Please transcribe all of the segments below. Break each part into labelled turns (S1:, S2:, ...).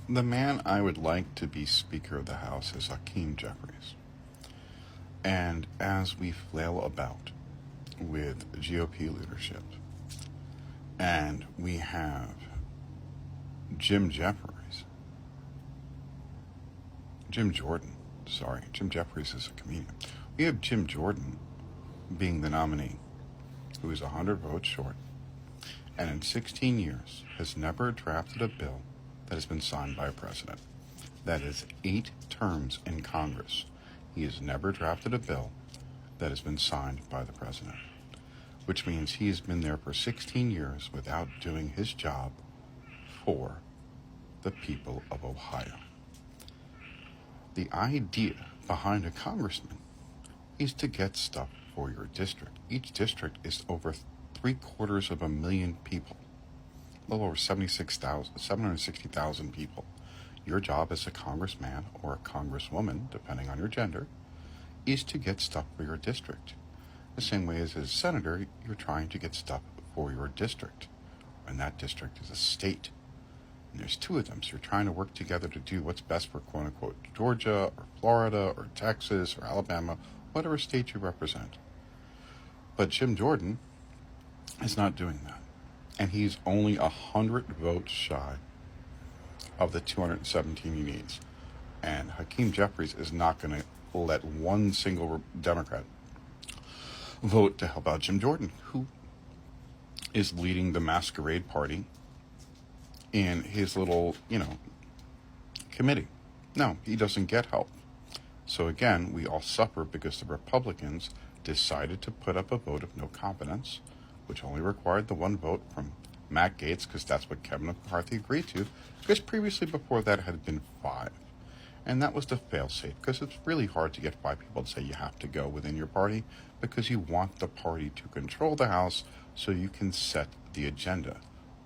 S1: The man I would like to be Speaker of the House is Hakeem Jeffries. And as we flail about with GOP leadership, and we have Jim Jeffries is a comedian. We have Jim Jordan being the nominee, who is 100 votes short, and in 16 years has never drafted a bill that has been signed by a president. That is 8 terms in Congress. He has never drafted a bill that has been signed by the president, which means he has been there for 16 years without doing his job for the people of Ohio. The idea behind a congressman is to get stuff for your district. Each district is over 750,000 people, a little over 760,000 people. Your job as a congressman or a congresswoman, depending on your gender, is to get stuff for your district. The same way as a senator, you're trying to get stuff for your district. And that district is a state. And there's 2 of them, so you're trying to work together to do what's best for quote-unquote Georgia or Florida or Texas or Alabama, whatever state you represent. But Jim Jordan is not doing that. And he's only 100 votes shy of the 217 he needs. And Hakeem Jeffries is not going to let one single Democrat vote to help out Jim Jordan, who is leading the masquerade party in his little, committee. No, he doesn't get help. So again, we all suffer because the Republicans decided to put up a vote of no confidence, which only required the 1 vote from Matt Gaetz, because that's what Kevin McCarthy agreed to, because previously before that had been 5. And that was the fail-safe, because it's really hard to get 5 people to say you have to go within your party, because you want the party to control the House so you can set the agenda.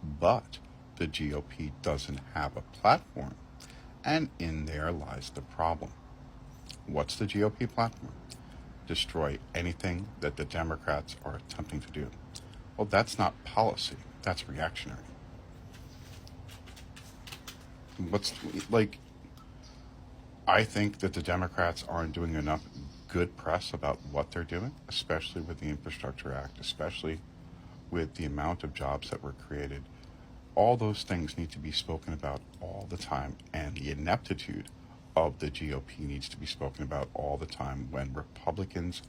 S1: But the GOP doesn't have a platform, and in there lies the problem. What's the GOP platform? Destroy anything that the Democrats are attempting to do. Well, that's not policy, that's reactionary. I think that the Democrats aren't doing enough good press about what they're doing, especially with the Infrastructure Act, especially with the amount of jobs that were created. All those things need to be spoken about all the time, and the ineptitude of the GOP needs to be spoken about all the time when Republicans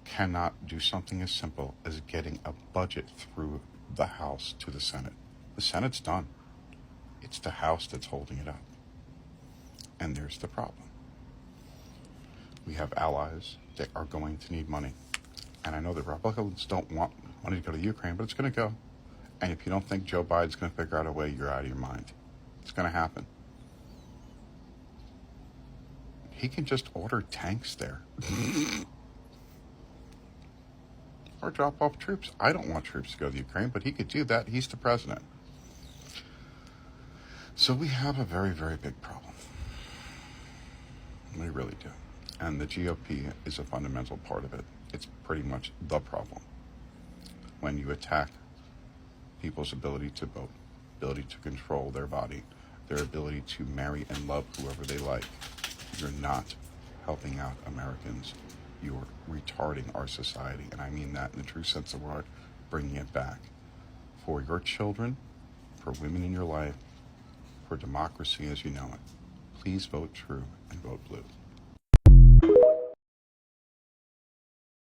S1: cannot do something as simple as getting a budget through the House to the Senate. The Senate's done. It's the House that's holding it up. And there's the problem. We have allies that are going to need money. And I know the Republicans don't want money to go to Ukraine, but it's going to go. And if you don't think Joe Biden's going to figure out a way, you're out of your mind. It's going to happen. He can just order tanks there. Or drop off troops. I don't want troops to go to Ukraine, but he could do that. He's the president. So we have a very, very big problem. We really do. And the GOP is a fundamental part of it. It's pretty much the problem. When you attack people's ability to vote, ability to control their body, their ability to marry and love whoever they like, you're not helping out Americans. You're retarding our society. And I mean that in the true sense of the word, bringing it back. For your children, for women in your life, for democracy as you know it, please vote true and vote blue.